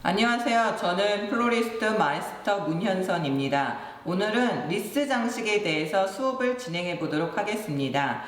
안녕하세요. 저는 플로리스트 마이스터 문현선입니다. 오늘은 리스 장식에 대해서 수업을 진행해 보도록 하겠습니다.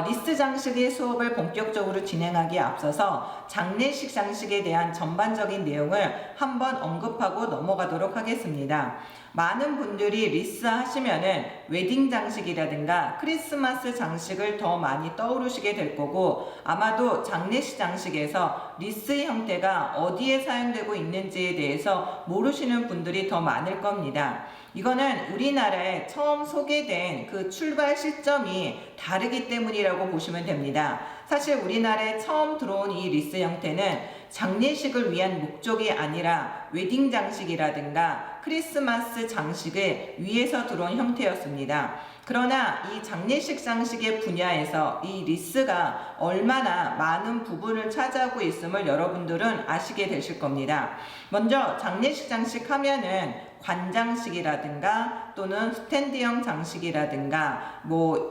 리스 장식의 수업을 본격적으로 진행하기에 앞서서 장례식 장식에 대한 전반적인 내용을 한번 언급하고 넘어가도록 하겠습니다. 많은 분들이 리스 하시면은 웨딩 장식이라든가 크리스마스 장식을 더 많이 떠오르시게 될 거고, 아마도 장례식 장식에서 리스의 형태가 어디에 사용되고 있는지에 대해서 모르시는 분들이 더 많을 겁니다. 이거는 우리나라에 처음 소개된 그 출발 시점이 다르기 때문이라고 보시면 됩니다. 사실 우리나라에 처음 들어온 이 리스 형태는 장례식을 위한 목적이 아니라 웨딩 장식이라든가 크리스마스 장식을 위해서 들어온 형태였습니다. 그러나 이 장례식 장식의 분야에서 이 리스가 얼마나 많은 부분을 차지하고 있음을 여러분들은 아시게 되실 겁니다. 먼저 장례식 장식 하면은 관장식이라든가 또는 스탠드형 장식이라든가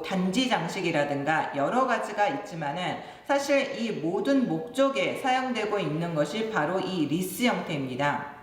단지 장식이라든가 여러 가지가 있지만은 사실 이 모든 목적에 사용되고 있는 것이 바로 이 리스 형태입니다.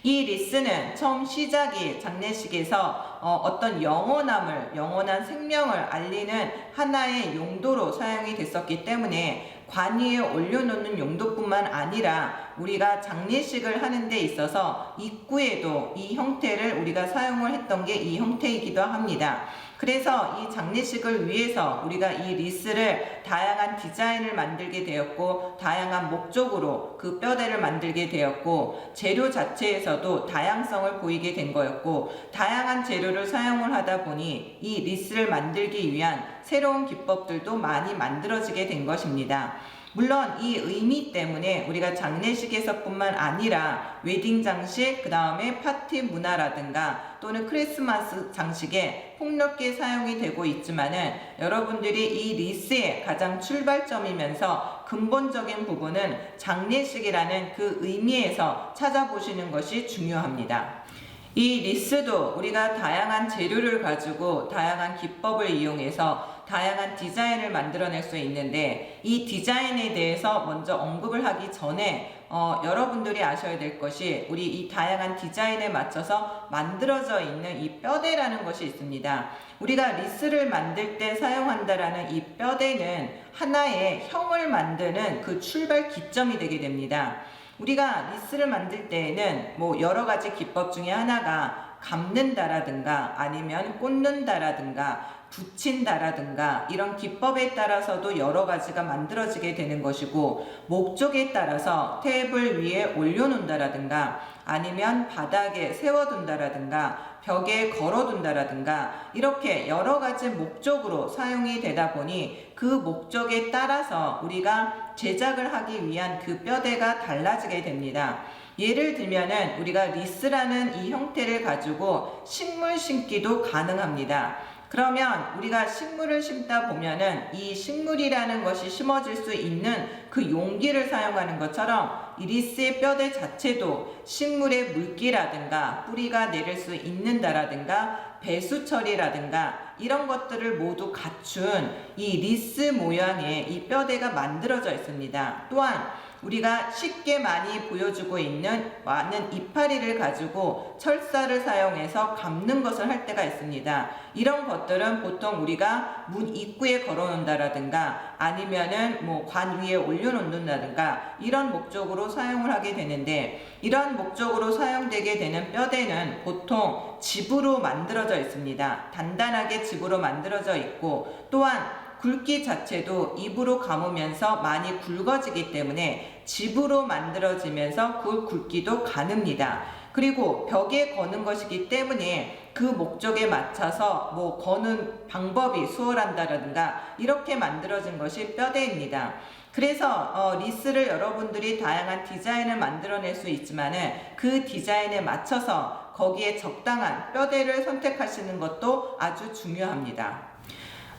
이 리스는 처음 시작이 장례식에서 어떤 영원한 생명을 알리는 하나의 용도로 사용이 됐었기 때문에 관 위에 올려놓는 용도뿐만 아니라 우리가 장례식을 하는 데 있어서 입구에도 이 형태를 우리가 사용을 했던 게 이 형태이기도 합니다. 그래서 이 장례식을 위해서 우리가 이 리스를 다양한 디자인을 만들게 되었고, 다양한 목적으로 그 뼈대를 만들게 되었고, 재료 자체에서도 다양성을 보이게 된 거였고, 다양한 재료를 사용을 하다 보니 이 리스를 만들기 위한 새로운 기법들도 많이 만들어지게 된 것입니다. 물론 이 의미 때문에 우리가 장례식에서뿐만 아니라 웨딩 장식, 그 다음에 파티 문화라든가 또는 크리스마스 장식에 폭넓게 사용이 되고 있지만은, 여러분들이 이 리스의 가장 출발점이면서 근본적인 부분은 장례식이라는 그 의미에서 찾아보시는 것이 중요합니다. 이 리스도 우리가 다양한 재료를 가지고 다양한 기법을 이용해서 다양한 디자인을 만들어낼 수 있는데, 이 디자인에 대해서 먼저 언급을 하기 전에 여러분들이 아셔야 될 것이, 우리 이 다양한 디자인에 맞춰서 만들어져 있는 이 뼈대라는 것이 있습니다. 우리가 리스를 만들 때 사용한다라는 이 뼈대는 하나의 형을 만드는 그 출발 기점이 되게 됩니다. 우리가 리스를 만들 때에는 여러 가지 기법 중에 하나가 감는다라든가 아니면 꽂는다라든가 붙인다라든가 이런 기법에 따라서도 여러 가지가 만들어지게 되는 것이고, 목적에 따라서 테이블 위에 올려놓는다라든가 아니면 바닥에 세워둔다라든가 벽에 걸어둔다라든가 이렇게 여러 가지 목적으로 사용이 되다 보니 그 목적에 따라서 우리가 제작을 하기 위한 그 뼈대가 달라지게 됩니다. 예를 들면은 우리가 리스라는 이 형태를 가지고 식물 심기도 가능합니다. 그러면 우리가 식물을 심다 보면은 이 식물이라는 것이 심어질 수 있는 그 용기를 사용하는 것처럼 이 리스의 뼈대 자체도 식물의 물기라든가 뿌리가 내릴 수 있는다라든가 배수 처리라든가 이런 것들을 모두 갖춘 이 리스 모양의 이 뼈대가 만들어져 있습니다. 또한 우리가 쉽게 많이 보여주고 있는 많은 이파리를 가지고 철사를 사용해서 감는 것을 할 때가 있습니다. 이런 것들은 보통 우리가 문 입구에 걸어 놓는다라든가 아니면은 관 위에 올려놓는다든가 이런 목적으로 사용을 하게 되는데, 이런 목적으로 사용되게 되는 뼈대는 보통 집으로 만들어져 있습니다. 단단하게 집으로 만들어져 있고, 또한 굵기 자체도 입으로 감으면서 많이 굵어지기 때문에 집으로 만들어지면서 그 굵기도 가늡니다. 그리고 벽에 거는 것이기 때문에 그 목적에 맞춰서 거는 방법이 수월한다라든가 이렇게 만들어진 것이 뼈대입니다. 그래서 리스를 여러분들이 다양한 디자인을 만들어낼 수 있지만은 그 디자인에 맞춰서 거기에 적당한 뼈대를 선택하시는 것도 아주 중요합니다.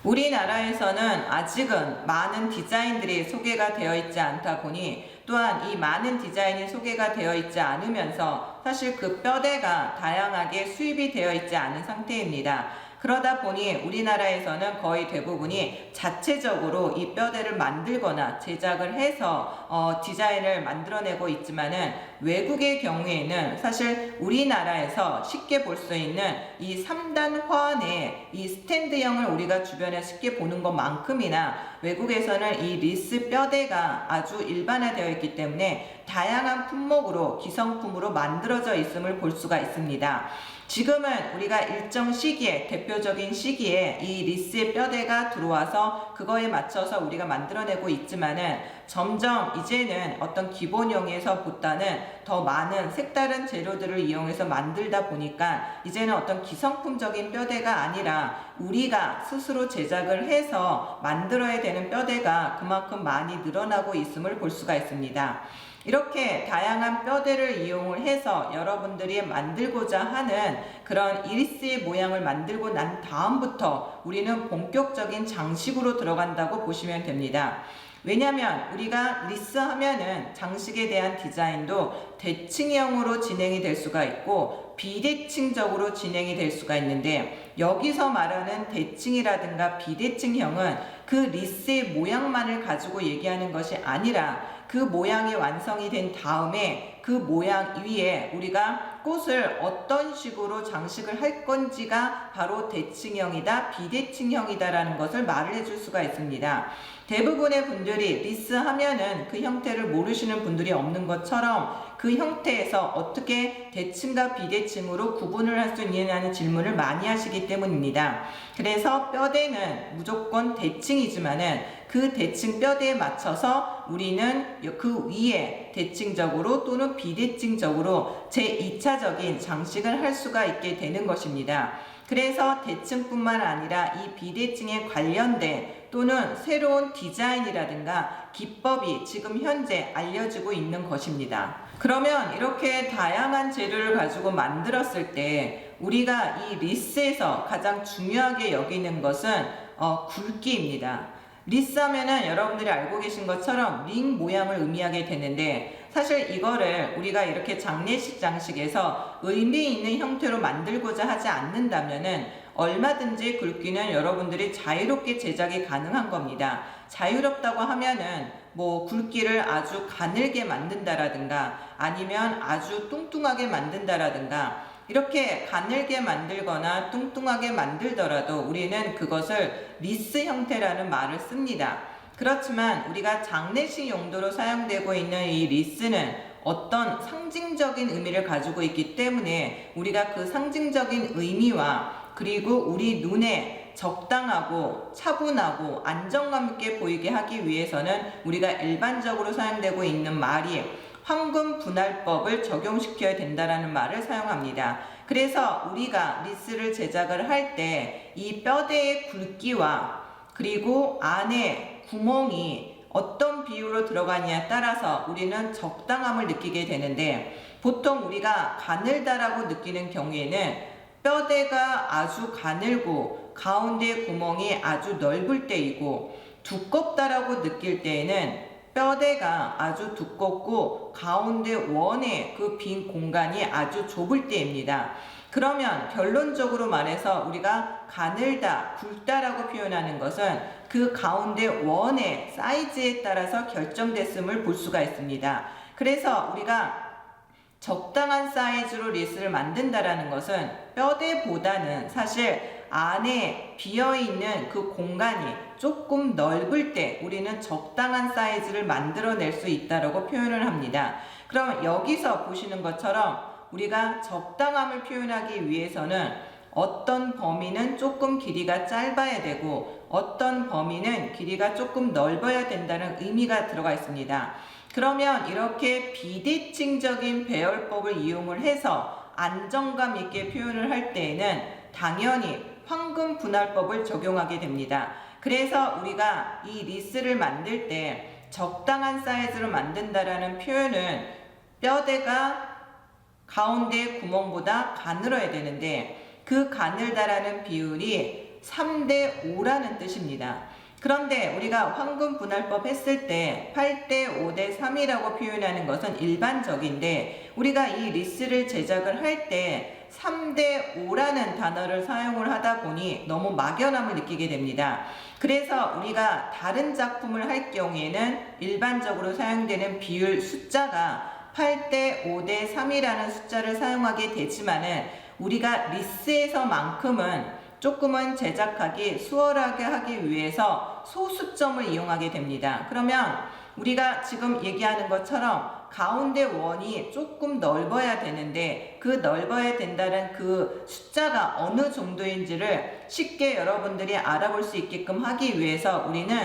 우리나라에서는 아직은 많은 디자인들이 소개가 되어 있지 않다 보니, 또한 이 많은 디자인이 소개가 되어 있지 않으면서 사실 그 뼈대가 다양하게 수입이 되어 있지 않은 상태입니다. 그러다 보니 우리나라에서는 거의 대부분이 자체적으로 이 뼈대를 만들거나 제작을 해서 디자인을 만들어내고 있지만은, 외국의 경우에는 사실 우리나라에서 쉽게 볼 수 있는 이 3단 화환의 이 스탠드형을 우리가 주변에 쉽게 보는 것만큼이나 외국에서는 이 리스 뼈대가 아주 일반화되어 있기 때문에 다양한 품목으로 기성품으로 만들어져 있음을 볼 수가 있습니다. 지금은 우리가 일정 시기에, 대표적인 시기에 이 리스의 뼈대가 들어와서 그거에 맞춰서 우리가 만들어내고 있지만은 점점 이제는 어떤 기본형에서보다는 더 많은 색다른 재료들을 이용해서 만들다 보니까 이제는 어떤 기성품적인 뼈대가 아니라 우리가 스스로 제작을 해서 만들어야 되는 뼈대가 그만큼 많이 늘어나고 있음을 볼 수가 있습니다. 이렇게 다양한 뼈대를 이용을 해서 여러분들이 만들고자 하는 그런 리스의 모양을 만들고 난 다음부터 우리는 본격적인 장식으로 들어간다고 보시면 됩니다. 왜냐하면 우리가 리스 하면은 장식에 대한 디자인도 대칭형으로 진행이 될 수가 있고 비대칭적으로 진행이 될 수가 있는데, 여기서 말하는 대칭이라든가 비대칭형은 그 리스의 모양만을 가지고 얘기하는 것이 아니라 그 모양이 완성이 된 다음에 그 모양 위에 우리가 꽃을 어떤 식으로 장식을 할 건지가 바로 대칭형이다, 비대칭형이다라는 것을 말을 해줄 수가 있습니다. 대부분의 분들이 리스 하면은 그 형태를 모르시는 분들이 없는 것처럼 그 형태에서 어떻게 대칭과 비대칭으로 구분을 할 수 있느냐는 질문을 많이 하시기 때문입니다. 그래서 뼈대는 무조건 대칭이지만은 그 대칭 뼈대에 맞춰서 우리는 그 위에 대칭적으로 또는 비대칭적으로 제2차적인 장식을 할 수가 있게 되는 것입니다. 그래서 대칭뿐만 아니라 이 비대칭에 관련된 또는 새로운 디자인이라든가 기법이 지금 현재 알려지고 있는 것입니다. 그러면 이렇게 다양한 재료를 가지고 만들었을 때 우리가 이 리스에서 가장 중요하게 여기는 것은 굵기입니다. 리스 하면은 여러분들이 알고 계신 것처럼 링 모양을 의미하게 되는데, 사실 이거를 우리가 이렇게 장례식 장식에서 의미 있는 형태로 만들고자 하지 않는다면은 얼마든지 굵기는 여러분들이 자유롭게 제작이 가능한 겁니다. 자유롭다고 하면은 뭐 굵기를 아주 가늘게 만든다라든가 아니면 아주 뚱뚱하게 만든다라든가, 이렇게 가늘게 만들거나 뚱뚱하게 만들더라도 우리는 그것을 리스 형태라는 말을 씁니다. 그렇지만 우리가 장례식 용도로 사용되고 있는 이 리스는 어떤 상징적인 의미를 가지고 있기 때문에 우리가 그 상징적인 의미와 그리고 우리 눈에 적당하고 차분하고 안정감 있게 보이게 하기 위해서는 우리가 일반적으로 사용되고 있는 말이 황금 분할법을 적용시켜야 된다라는 말을 사용합니다. 그래서 우리가 리스를 제작을 할 때 이 뼈대의 굵기와 그리고 안에 구멍이 어떤 비율로 들어가느냐에 따라서 우리는 적당함을 느끼게 되는데, 보통 우리가 가늘다라고 느끼는 경우에는 뼈대가 아주 가늘고 가운데 구멍이 아주 넓을 때이고, 두껍다라고 느낄 때에는 뼈대가 아주 두껍고 가운데 원의 그 빈 공간이 아주 좁을 때입니다. 그러면 결론적으로 말해서 우리가 가늘다, 굵다라고 표현하는 것은 그 가운데 원의 사이즈에 따라서 결정됐음을 볼 수가 있습니다. 그래서 우리가 적당한 사이즈로 리스를 만든다라는 것은 뼈대보다는 사실 안에 비어있는 그 공간이 조금 넓을 때 우리는 적당한 사이즈를 만들어낼 수 있다고 표현을 합니다. 그럼 여기서 보시는 것처럼 우리가 적당함을 표현하기 위해서는 어떤 범위는 조금 길이가 짧아야 되고 어떤 범위는 길이가 조금 넓어야 된다는 의미가 들어가 있습니다. 그러면 이렇게 비대칭적인 배열법을 이용을 해서 안정감 있게 표현을 할 때에는 당연히 황금 분할법을 적용하게 됩니다. 그래서 우리가 이 리스를 만들 때 적당한 사이즈로 만든다라는 표현은 뼈대가 가운데 구멍보다 가늘어야 되는데 그 가늘다라는 비율이 3대 5라는 뜻입니다. 그런데 우리가 황금 분할법 했을 때 8대 5대 3이라고 표현하는 것은 일반적인데, 우리가 이 리스를 제작을 할 때 3대 5라는 단어를 사용을 하다 보니 너무 막연함을 느끼게 됩니다. 그래서 우리가 다른 작품을 할 경우에는 일반적으로 사용되는 비율 숫자가 8대 5대 3이라는 숫자를 사용하게 되지만은 우리가 리스에서만큼은 조금은 제작하기 수월하게 하기 위해서 소수점을 이용하게 됩니다. 그러면 우리가 지금 얘기하는 것처럼 가운데 원이 조금 넓어야 되는데 그 넓어야 된다는 그 숫자가 어느 정도인지를 쉽게 여러분들이 알아볼 수 있게끔 하기 위해서 우리는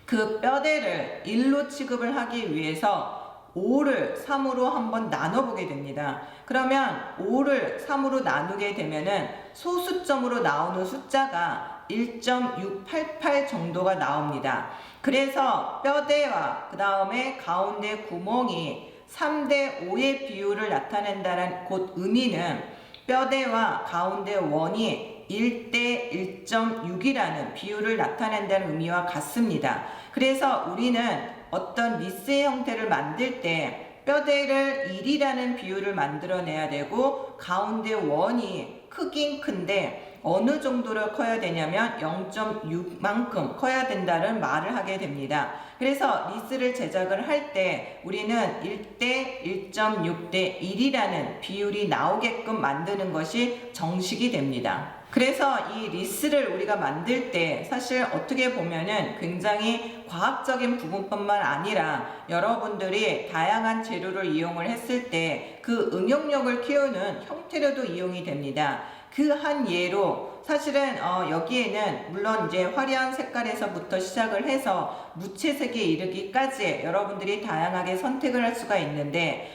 그 뼈대를 1로 취급을 하기 위해서 5를 3으로 한번 나눠보게 됩니다. 그러면 5를 3으로 나누게 되면은 소수점으로 나오는 숫자가 1.688 정도가 나옵니다. 그래서 뼈대와 그 다음에 가운데 구멍이 3대 5의 비율을 나타낸다는 곧 의미는 뼈대와 가운데 원이 1대 1.6이라는 비율을 나타낸다는 의미와 같습니다. 그래서 우리는 어떤 리스의 형태를 만들 때 뼈대를 1이라는 비율을 만들어내야 되고 가운데 원이 크긴 큰데 어느 정도로 커야 되냐면 0.6만큼 커야 된다는 말을 하게 됩니다. 그래서 리스를 제작을 할 때 우리는 1대 1.6대 1이라는 비율이 나오게끔 만드는 것이 정식이 됩니다. 그래서 이 리스를 우리가 만들 때 사실 어떻게 보면은 굉장히 과학적인 부분뿐만 아니라 여러분들이 다양한 재료를 이용을 했을 때 그 응용력을 키우는 형태로도 이용이 됩니다. 그 한 예로 사실은 여기에는 물론 이제 화려한 색깔에서부터 시작을 해서 무채색에 이르기까지 여러분들이 다양하게 선택을 할 수가 있는데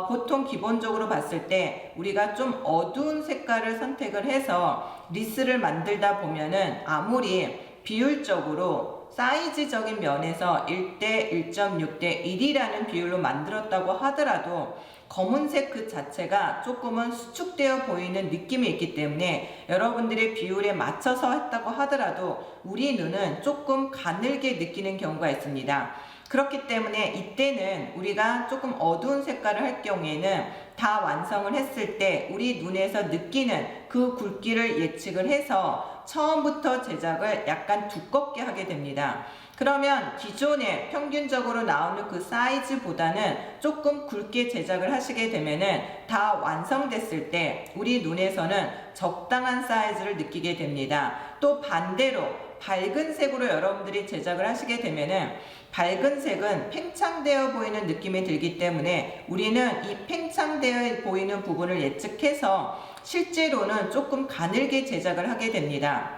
보통 기본적으로 봤을 때 우리가 좀 어두운 색깔을 선택을 해서 리스를 만들다 보면은 아무리 비율적으로 사이즈적인 면에서 1대 1.6대 1이라는 비율로 만들었다고 하더라도 검은색 그 자체가 조금은 수축되어 보이는 느낌이 있기 때문에 여러분들의 비율에 맞춰서 했다고 하더라도 우리 눈은 조금 가늘게 느끼는 경우가 있습니다. 그렇기 때문에 이때는 우리가 조금 어두운 색깔을 할 경우에는 다 완성을 했을 때 우리 눈에서 느끼는 그 굵기를 예측을 해서 처음부터 제작을 약간 두껍게 하게 됩니다. 그러면 기존에 평균적으로 나오는 그 사이즈보다는 조금 굵게 제작을 하시게 되면은 다 완성됐을 때 우리 눈에서는 적당한 사이즈를 느끼게 됩니다. 또 반대로 밝은 색으로 여러분들이 제작을 하시게 되면은 밝은 색은 팽창되어 보이는 느낌이 들기 때문에 우리는 이 팽창되어 보이는 부분을 예측해서 실제로는 조금 가늘게 제작을 하게 됩니다.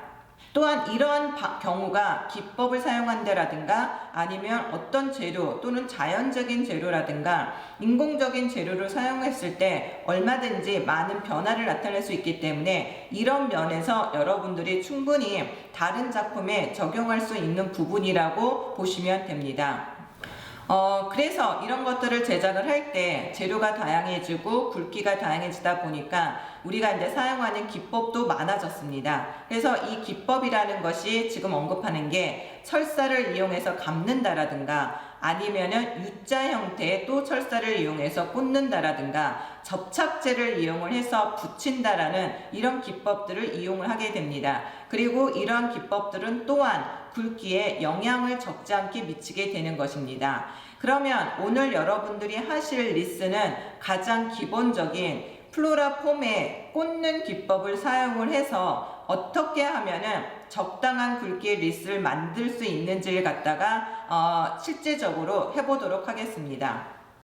또한 이러한 경우가 기법을 사용한다라든가 아니면 어떤 재료 또는 자연적인 재료라든가 인공적인 재료를 사용했을 때 얼마든지 많은 변화를 나타낼 수 있기 때문에 이런 면에서 여러분들이 충분히 다른 작품에 적용할 수 있는 부분이라고 보시면 됩니다. 그래서 이런 것들을 제작을 할 때 재료가 다양해지고 굵기가 다양해지다 보니까 우리가 이제 사용하는 기법도 많아졌습니다. 그래서 이 기법이라는 것이 지금 언급하는 게 철사를 이용해서 감는다라든가 아니면은 U자 형태의 또 철사를 이용해서 꽂는다라든가 접착제를 이용을 해서 붙인다라는 이런 기법들을 이용을 하게 됩니다. 그리고 이러한 기법들은 또한 굵기에 영향을 적지 않게 미치게 되는 것입니다. 그러면 오늘 여러분들이 하실 리스는 가장 기본적인 플로라 폼에 꽂는 기법을 사용을 해서 어떻게 하면은 적당한 굵기의 리스를 만들 수 있는지를 갖다가 실제적으로 해보도록 하겠습니다.